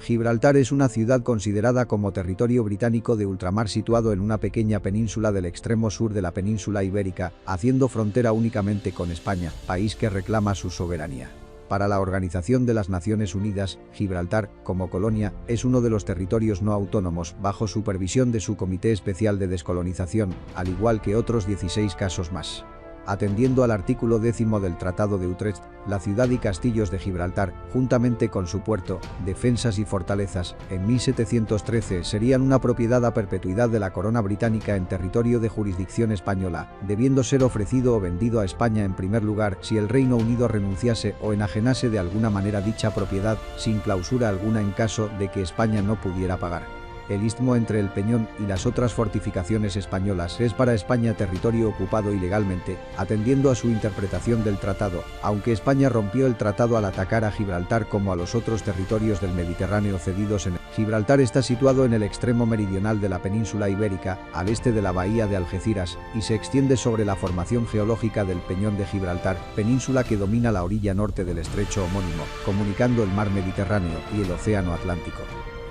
Gibraltar es una ciudad considerada como territorio británico de ultramar situado en una pequeña península del extremo sur de la península ibérica, haciendo frontera únicamente con España, país que reclama su soberanía. Para la Organización de las Naciones Unidas, Gibraltar, como colonia, es uno de los territorios no autónomos bajo supervisión de su Comité Especial de Descolonización, al igual que otros 16 casos más. Atendiendo al artículo 10 del Tratado de Utrecht, la ciudad y castillos de Gibraltar, juntamente con su puerto, defensas y fortalezas, en 1713 serían una propiedad a perpetuidad de la corona británica en territorio de jurisdicción española, debiendo ser ofrecido o vendido a España en primer lugar si el Reino Unido renunciase o enajenase de alguna manera dicha propiedad, sin clausura alguna en caso de que España no pudiera pagar. El istmo entre el Peñón y las otras fortificaciones españolas es para España territorio ocupado ilegalmente, atendiendo a su interpretación del tratado, aunque España rompió el tratado al atacar a Gibraltar como a los otros territorios del Mediterráneo cedidos en él. Gibraltar está situado en el extremo meridional de la península ibérica, al este de la bahía de Algeciras, y se extiende sobre la formación geológica del Peñón de Gibraltar, península que domina la orilla norte del estrecho homónimo, comunicando el mar Mediterráneo y el océano Atlántico.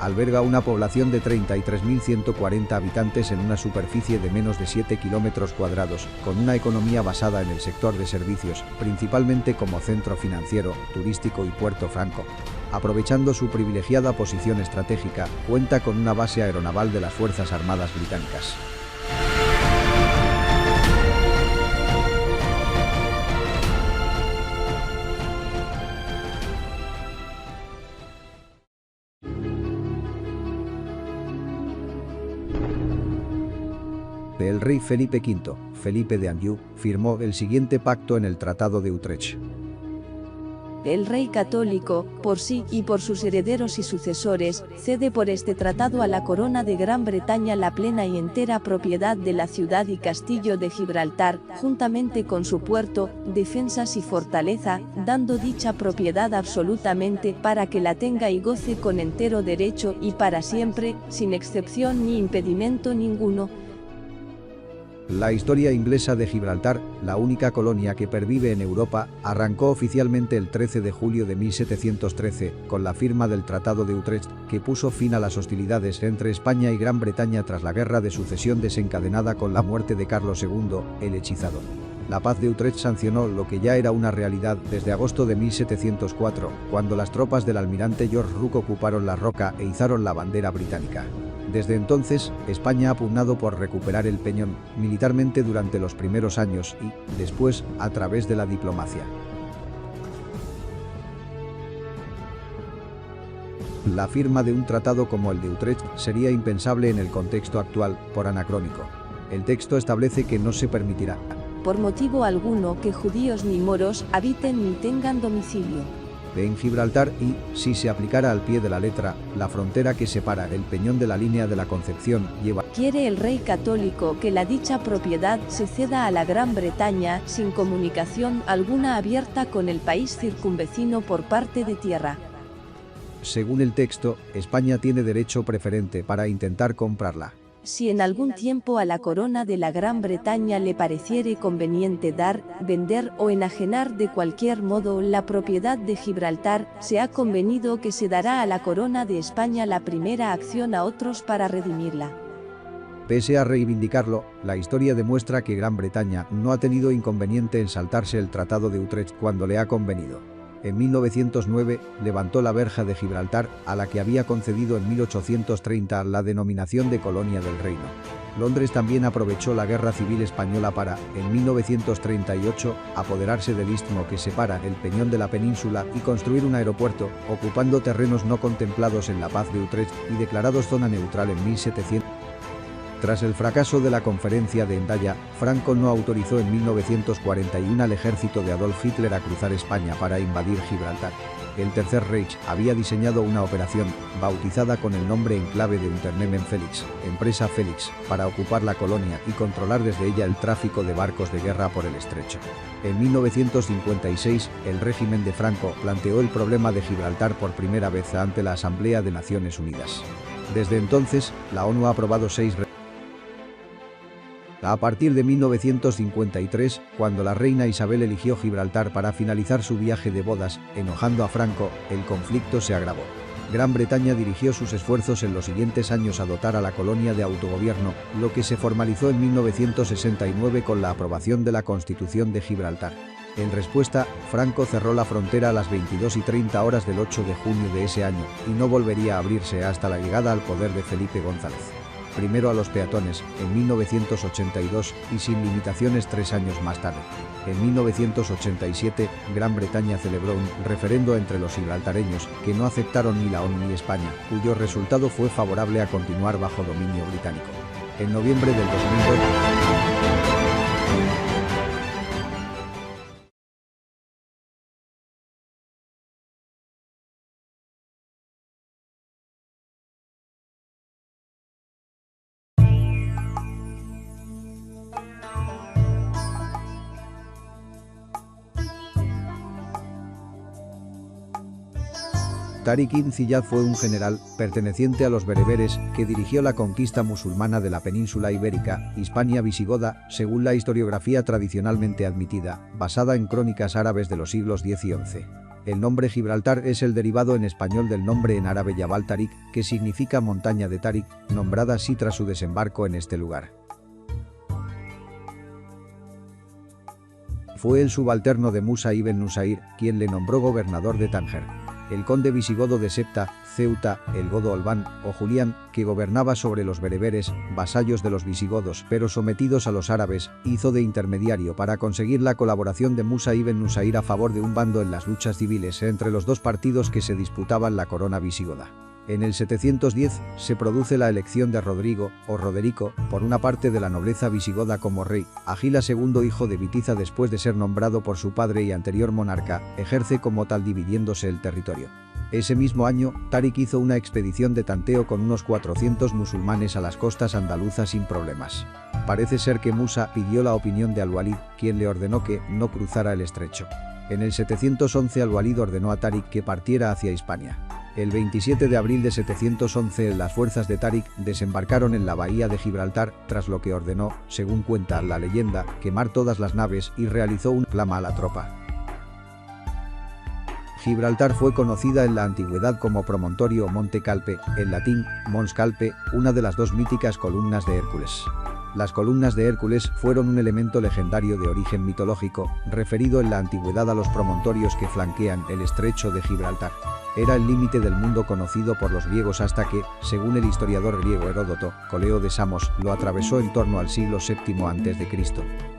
Alberga una población de 33.140 habitantes en una superficie de menos de 7 kilómetros cuadrados, con una economía basada en el sector de servicios, principalmente como centro financiero, turístico y puerto franco. Aprovechando su privilegiada posición estratégica, cuenta con una base aeronaval de las Fuerzas Armadas británicas. El rey Felipe V, Felipe de Anjou, firmó el siguiente pacto en el Tratado de Utrecht. El rey católico, por sí y por sus herederos y sucesores, cede por este tratado a la corona de Gran Bretaña la plena y entera propiedad de la ciudad y castillo de Gibraltar, juntamente con su puerto, defensas y fortaleza, dando dicha propiedad absolutamente para que la tenga y goce con entero derecho y para siempre, sin excepción ni impedimento ninguno. La historia inglesa de Gibraltar, la única colonia que pervive en Europa, arrancó oficialmente el 13 de julio de 1713, con la firma del Tratado de Utrecht, que puso fin a las hostilidades entre España y Gran Bretaña tras la Guerra de Sucesión desencadenada con la muerte de Carlos II, el Hechizado. La paz de Utrecht sancionó lo que ya era una realidad desde agosto de 1704, cuando las tropas del almirante George Rooke ocuparon la Roca e izaron la bandera británica. Desde entonces, España ha pugnado por recuperar el Peñón, militarmente durante los primeros años y, después, a través de la diplomacia. La firma de un tratado como el de Utrecht sería impensable en el contexto actual, por anacrónico. El texto establece que no se permitirá, por motivo alguno, que judíos ni moros habiten ni tengan domicilio en Gibraltar y, si se aplicara al pie de la letra, la frontera que separa el Peñón de la línea de la Concepción lleva. Quiere el rey católico que la dicha propiedad se ceda a la Gran Bretaña sin comunicación alguna abierta con el país circunvecino por parte de tierra. Según el texto, España tiene derecho preferente para intentar comprarla. Si en algún tiempo a la corona de la Gran Bretaña le pareciere conveniente dar, vender o enajenar de cualquier modo la propiedad de Gibraltar, se ha convenido que se dará a la corona de España la primera acción a otros para redimirla. Pese a reivindicarlo, la historia demuestra que Gran Bretaña no ha tenido inconveniente en saltarse el Tratado de Utrecht cuando le ha convenido. En 1909, levantó la verja de Gibraltar, a la que había concedido en 1830 la denominación de Colonia del Reino. Londres también aprovechó la Guerra Civil Española para, en 1938, apoderarse del istmo que separa el Peñón de la península y construir un aeropuerto, ocupando terrenos no contemplados en la Paz de Utrecht y declarados zona neutral en 1700. Tras el fracaso de la conferencia de Hendaya, Franco no autorizó en 1941 al ejército de Adolf Hitler a cruzar España para invadir Gibraltar. El Tercer Reich había diseñado una operación, bautizada con el nombre en clave de Unternehmen Felix, Empresa Félix, para ocupar la colonia y controlar desde ella el tráfico de barcos de guerra por el estrecho. En 1956, el régimen de Franco planteó el problema de Gibraltar por primera vez ante la Asamblea de Naciones Unidas. Desde entonces, la ONU ha aprobado 6 A partir de 1953, cuando la reina Isabel eligió Gibraltar para finalizar su viaje de bodas, enojando a Franco, el conflicto se agravó. Gran Bretaña dirigió sus esfuerzos en los siguientes años a dotar a la colonia de autogobierno, lo que se formalizó en 1969 con la aprobación de la Constitución de Gibraltar. En respuesta, Franco cerró la frontera a las 22:30 horas del 8 de junio de ese año, y no volvería a abrirse hasta la llegada al poder de Felipe González. Primero a los peatones, en 1982, y sin limitaciones 3 años más tarde. En 1987, Gran Bretaña celebró un referendo entre los gibraltareños, que no aceptaron ni la ONU ni España, cuyo resultado fue favorable a continuar bajo dominio británico. En noviembre del 2002, Tariq ibn Ziyad fue un general, perteneciente a los bereberes, que dirigió la conquista musulmana de la península ibérica, Hispania visigoda, según la historiografía tradicionalmente admitida, basada en crónicas árabes de los siglos X y XI. El nombre Gibraltar es el derivado en español del nombre en árabe Jabal Tariq, que significa montaña de Tariq, nombrada así tras su desembarco en este lugar. Fue el subalterno de Musa ibn Nusair, quien le nombró gobernador de Tánger. El conde visigodo de Septa, Ceuta, el godo Olbán, o Julián, que gobernaba sobre los bereberes, vasallos de los visigodos pero sometidos a los árabes, hizo de intermediario para conseguir la colaboración de Musa ibn Nusair a favor de un bando en las luchas civiles entre los dos partidos que se disputaban la corona visigoda. En el 710, se produce la elección de Rodrigo, o Roderico, por una parte de la nobleza visigoda como rey. Agila II, hijo de Bitiza después de ser nombrado por su padre y anterior monarca, ejerce como tal dividiéndose el territorio. Ese mismo año, Tariq hizo una expedición de tanteo con unos 400 musulmanes a las costas andaluzas sin problemas. Parece ser que Musa pidió la opinión de Al-Walid, quien le ordenó que no cruzara el estrecho. En el 711 Al-Walid ordenó a Tariq que partiera hacia Hispania. El 27 de abril de 711 las fuerzas de Tariq desembarcaron en la bahía de Gibraltar, tras lo que ordenó, según cuenta la leyenda, quemar todas las naves y realizó un clama a la tropa. Gibraltar fue conocida en la antigüedad como Promontorio o Monte Calpe, en latín, Mons Calpe, una de las dos míticas columnas de Hércules. Las columnas de Hércules fueron un elemento legendario de origen mitológico, referido en la antigüedad a los promontorios que flanquean el estrecho de Gibraltar. Era el límite del mundo conocido por los griegos hasta que, según el historiador griego Heródoto, Coleo de Samos lo atravesó en torno al siglo VII a.C.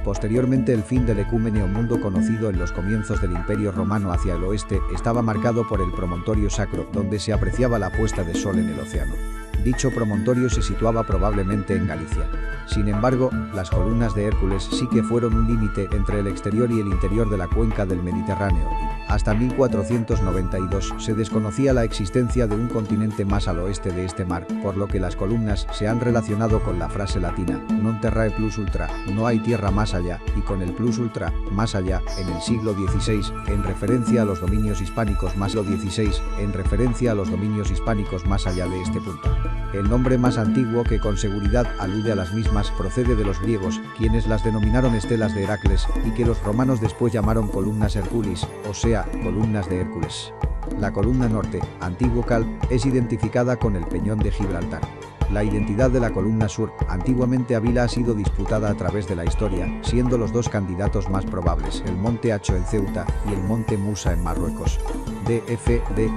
Posteriormente el fin del ecúmeneo mundo conocido en los comienzos del Imperio Romano hacia el oeste estaba marcado por el promontorio sacro, donde se apreciaba la puesta de sol en el océano. Dicho promontorio se situaba probablemente en Galicia. Sin embargo, las columnas de Hércules sí que fueron un límite entre el exterior y el interior de la cuenca del Mediterráneo y, hasta 1492, se desconocía la existencia de un continente más al oeste de este mar, por lo que las columnas se han relacionado con la frase latina, non terrae plus ultra, no hay tierra más allá, y con el plus ultra, más allá, en el siglo XVI, en referencia a los dominios hispánicos más allá de este punto. El nombre más antiguo que con seguridad alude a las mismas procede de los griegos, quienes las denominaron estelas de Heracles, y que los romanos después llamaron columnas Herculis, o sea, columnas de Hércules. La columna norte, antiguo Calp, es identificada con el Peñón de Gibraltar. La identidad de la columna sur, antiguamente Avila, ha sido disputada a través de la historia, siendo los dos candidatos más probables el monte Acho en Ceuta y el monte Musa en Marruecos. DFD